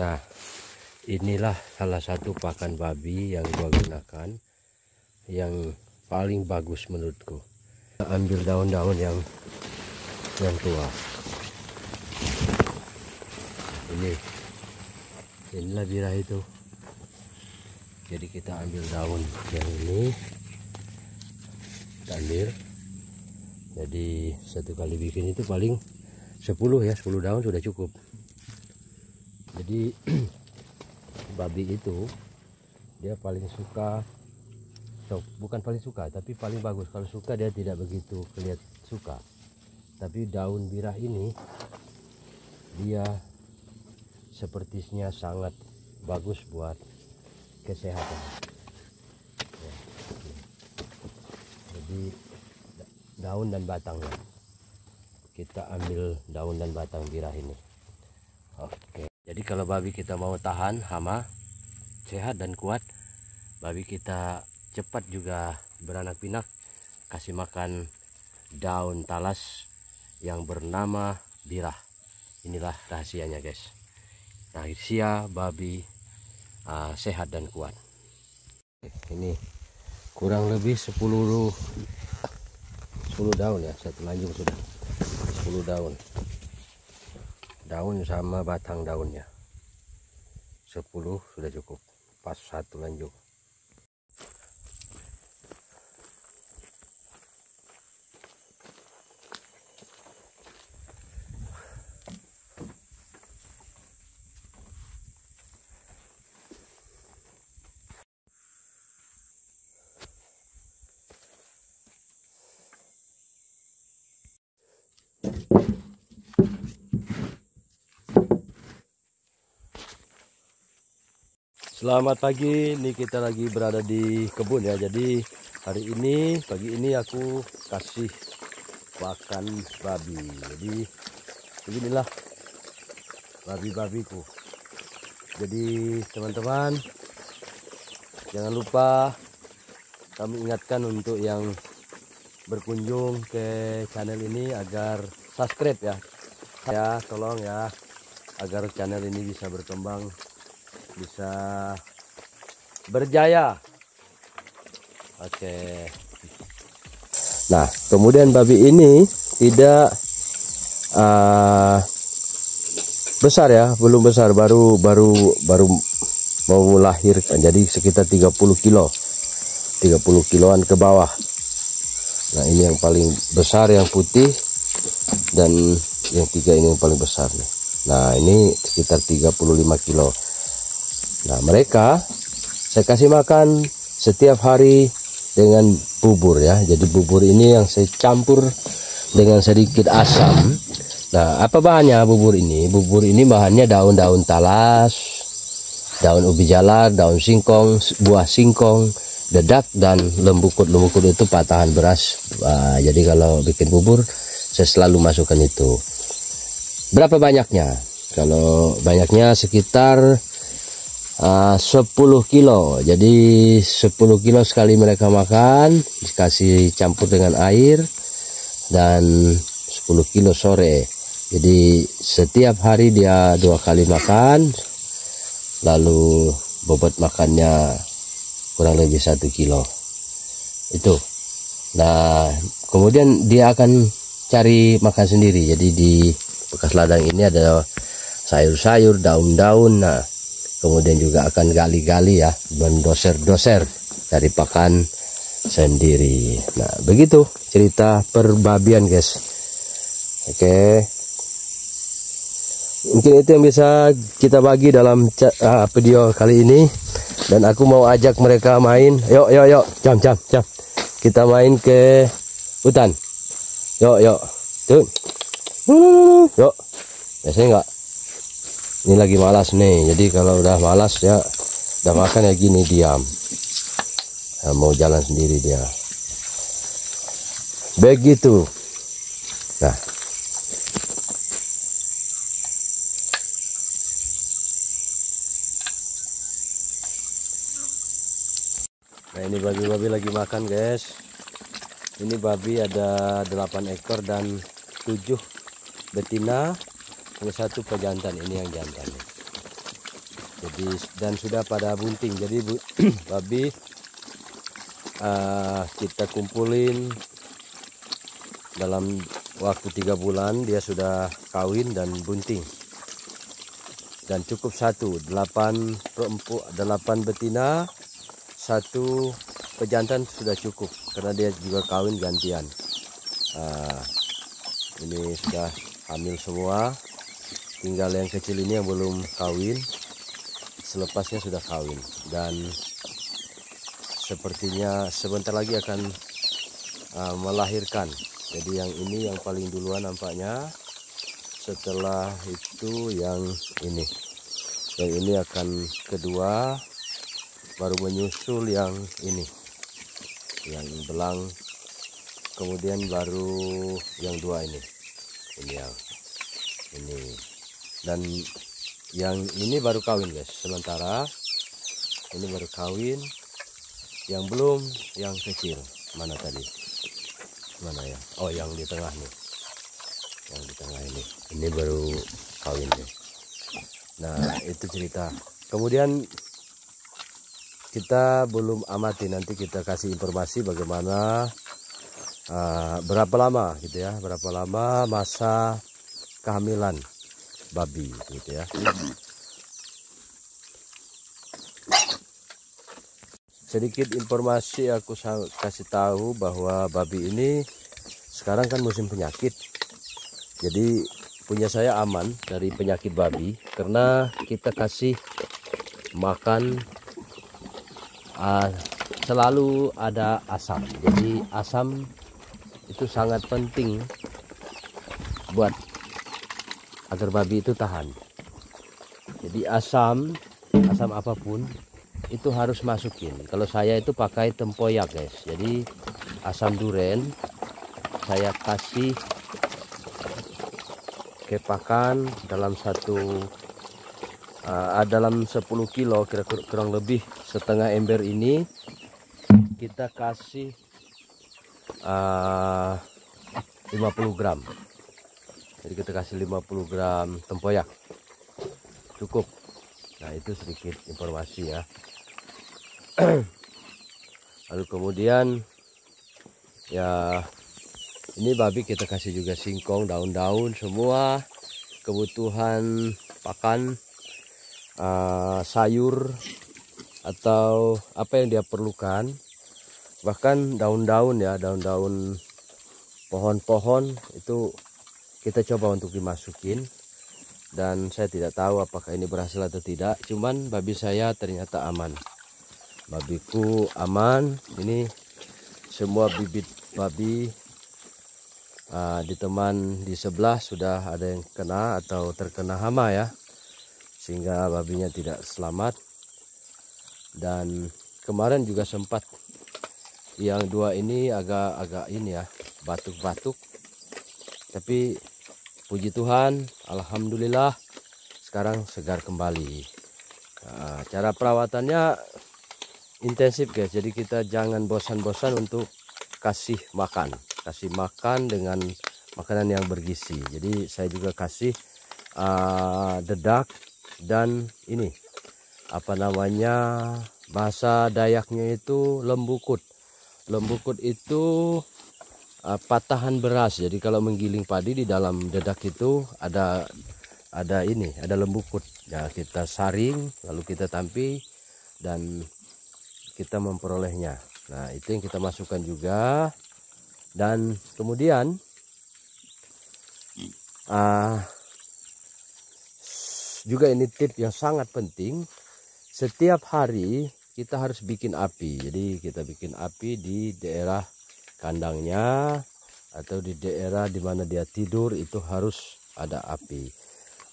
Nah, inilah salah satu pakan babi yang gua gunakan, yang paling bagus menurutku. Ambil daun-daun yang tua. Inilah birah itu. Jadi kita ambil daun yang ini, kita ambil. Jadi satu kali bikin itu paling 10 ya, 10 daun sudah cukup. Jadi babi itu dia paling suka, bukan paling suka tapi paling bagus. Kalau suka dia tidak begitu kelihatan suka, tapi daun birah ini dia sepertinya sangat bagus buat kesehatan ya. Jadi daun dan batangnya, kita ambil daun dan batang birah ini. Oke, jadi kalau babi kita mau tahan hama, sehat dan kuat, babi kita cepat juga beranak pinak, kasih makan daun talas yang bernama birah. Inilah rahasianya guys, rahasia babi sehat dan kuat. Ini kurang lebih 10 daun ya, satu lanjung sudah 10 daun sama batang daunnya 10 sudah cukup, pas satu lanjung. Selamat pagi, ini kita lagi berada di kebun ya. Jadi hari ini, pagi ini aku kasih pakan babi. Jadi beginilah babi-babiku. Jadi teman-teman, jangan lupa kami ingatkan untuk yang berkunjung ke channel ini agar subscribe ya. Ya, tolong ya, agar channel ini bisa berkembang, bisa berjaya. Oke. Nah, kemudian babi ini tidak besar ya, belum besar, baru mau melahirkan. Jadi sekitar 30 kiloan ke bawah. Nah, ini yang paling besar, yang putih, dan yang 3 ini yang paling besar nih. Nah, ini sekitar 35 kilo. Nah, mereka saya kasih makan setiap hari dengan bubur ya. Jadi bubur ini yang saya campur dengan sedikit asam. Nah, apa bahannya bubur ini? Bubur ini bahannya daun-daun talas, daun ubi jalar, daun singkong, buah singkong, dedak, dan lembukut. Lembukut itu patahan beras. Jadi kalau bikin bubur saya selalu masukkan itu. Berapa banyaknya? Kalau banyaknya sekitar 10 kilo. Jadi 10 kilo sekali mereka makan, dikasih campur dengan air, dan 10 kilo sore. Jadi setiap hari dia 2 kali makan, lalu bobot makannya kurang lebih 1 kilo itu. Nah, kemudian dia akan cari makan sendiri. Jadi di bekas ladang ini ada sayur-sayur, daun-daun. Nah, kemudian juga akan gali-gali ya, mendoser-doser dari pakan sendiri. Nah, begitu cerita perbabian guys. Oke, mungkin itu yang bisa kita bagi dalam video kali ini. Dan aku mau ajak mereka main. Yuk, jam. Kita main ke hutan. Yuk. Tuh. Yuk. Biasanya enggak. Ini lagi malas nih. Jadi kalau udah malas ya, udah makan ya gini, diam. Nah, mau jalan sendiri dia. Begitu. Nah. Nah, ini babi-babi lagi makan guys. Ini babi ada 8 ekor dan 7 betina, hanya 1 pejantan. Ini yang jantan. Jadi dan sudah pada bunting. Jadi babi kita kumpulin dalam waktu 3 bulan dia sudah kawin dan bunting. Dan cukup 8 betina, 1 pejantan sudah cukup karena dia juga kawin gantian. Ini sudah hamil semua, tinggal yang kecil ini yang belum kawin, selepasnya sudah kawin. Dan sepertinya sebentar lagi akan melahirkan. Jadi yang ini yang paling duluan nampaknya, setelah itu yang ini akan kedua, baru menyusul yang ini yang belang, kemudian baru yang 2 ini yang ini, dan yang ini baru kawin guys. Sementara ini baru kawin, yang belum yang kecil mana tadi, mana ya, oh yang di tengah nih, yang di tengah ini baru kawin nih. Nah itu cerita. Kemudian kita belum amati, nanti kita kasih informasi bagaimana berapa lama gitu ya, berapa lama masa kehamilan babi gitu ya. Sedikit informasi aku kasih tahu bahwa babi ini sekarang kan musim penyakit. Jadi punya saya aman dari penyakit babi karena kita kasih makan selalu ada asam. Jadi asam itu sangat penting buat agar babi itu tahan. Jadi asam apapun itu harus masukin. Kalau saya itu pakai tempoyak guys. Jadi asam duren saya kasih ke pakan dalam dalam 10 kilo, kira-kira kurang lebih setengah ember ini kita kasih 50 gram. Jadi kita kasih 50 gram tempoyak cukup. Nah itu sedikit informasi ya. Lalu kemudian ya ini babi kita kasih juga singkong, daun-daun, semua kebutuhan pakan, sayur atau apa yang dia perlukan. Bahkan daun-daun ya, daun-daun pohon-pohon itu kita coba untuk dimasukin. Dan saya tidak tahu apakah ini berhasil atau tidak, cuman babi saya ternyata aman. Babiku aman. Ini semua bibit babi di teman di sebelah sudah ada yang kena atau terkena hama ya, sehingga babinya tidak selamat. Dan kemarin juga sempat yang 2 ini agak ini ya, batuk-batuk, tapi puji Tuhan, alhamdulillah sekarang segar kembali. Cara perawatannya intensif guys, jadi kita jangan bosan-bosan untuk kasih makan dengan makanan yang bergizi. Jadi saya juga kasih dedak dan ini apa namanya, bahasa Dayaknya itu lembukut. Lembukut itu patahan beras. Jadi kalau menggiling padi di dalam dedak itu ada lembukut. Ya kita saring lalu kita tampi dan kita memperolehnya. Nah itu yang kita masukkan juga. Dan kemudian juga ini tip yang sangat penting, setiap hari kita harus bikin api. Jadi kita bikin api di daerah kandangnya atau di daerah dimana dia tidur, itu harus ada api.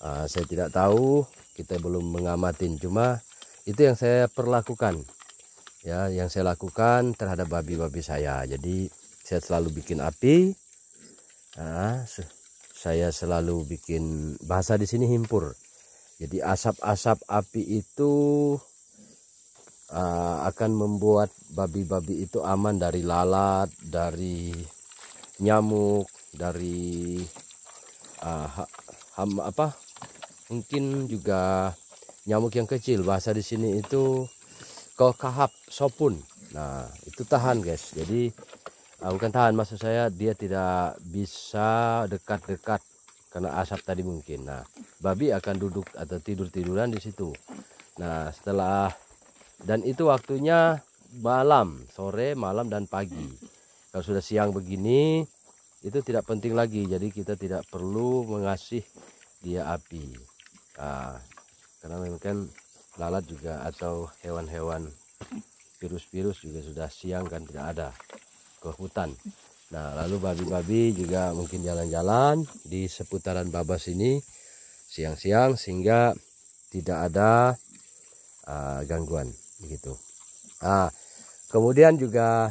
Saya tidak tahu, kita belum mengamatin, cuma itu yang saya perlakukan ya, yang saya lakukan terhadap babi-babi saya. Jadi saya selalu bikin api. Saya selalu bikin, bahasa di sini himpur. Jadi asap-asap api itu akan membuat babi-babi itu aman dari lalat, dari nyamuk, dari mungkin juga nyamuk yang kecil, bahasa di sini itu kokahap sopun. Nah itu tahan guys, jadi bukan tahan, maksud saya dia tidak bisa dekat-dekat karena asap tadi mungkin. Nah babi akan duduk atau tidur-tiduran di situ. Nah setelah, dan itu waktunya malam, sore, malam, dan pagi. Kalau sudah siang begini itu tidak penting lagi, jadi kita tidak perlu mengasih dia api. Nah, karena memang kan lalat juga atau hewan-hewan virus-virus juga sudah siang kan tidak ada ke hutan. Nah lalu babi-babi juga mungkin jalan-jalan di seputaran Babas ini siang-siang sehingga tidak ada gangguan begitu. Nah kemudian juga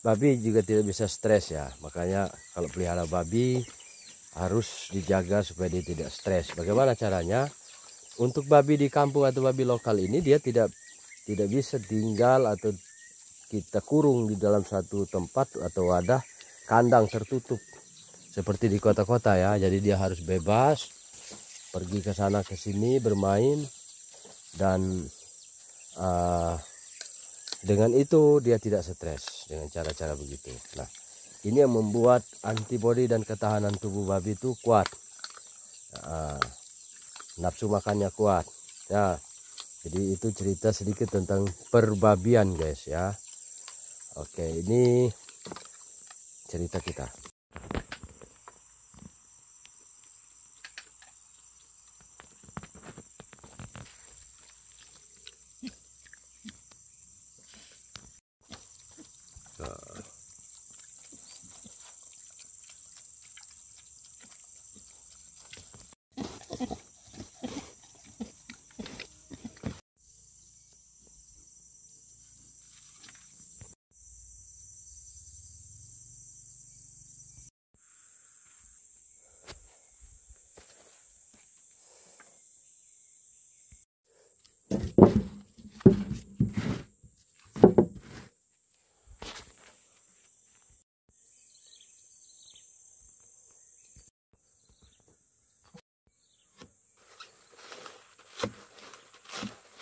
babi juga tidak bisa stres ya, makanya kalau pelihara babi harus dijaga supaya dia tidak stres. Bagaimana caranya? Untuk babi di kampung atau babi lokal ini dia tidak bisa tinggal atau kita kurung di dalam satu tempat atau wadah kandang tertutup seperti di kota-kota ya. Jadi dia harus bebas pergi ke sana ke sini bermain, dan dengan itu dia tidak stres dengan cara-cara begitu. Nah ini yang membuat antibodi dan ketahanan tubuh babi itu kuat, nafsu makannya kuat ya. Jadi itu cerita sedikit tentang perbabian guys ya. Oke, ini cerita kita.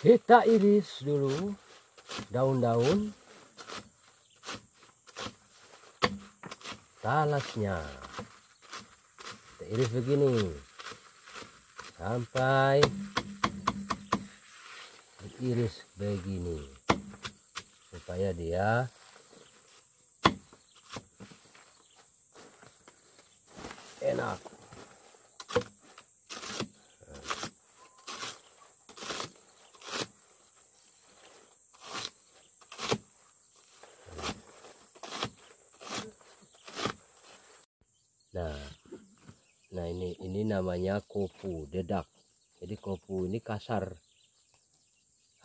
Kita iris dulu daun-daun talasnya. Kita iris begini sampai iris begini supaya dia enak. Nah ini namanya kopu dedak. Jadi kopu ini kasar,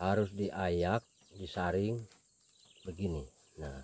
harus diayak, disaring begini. Nah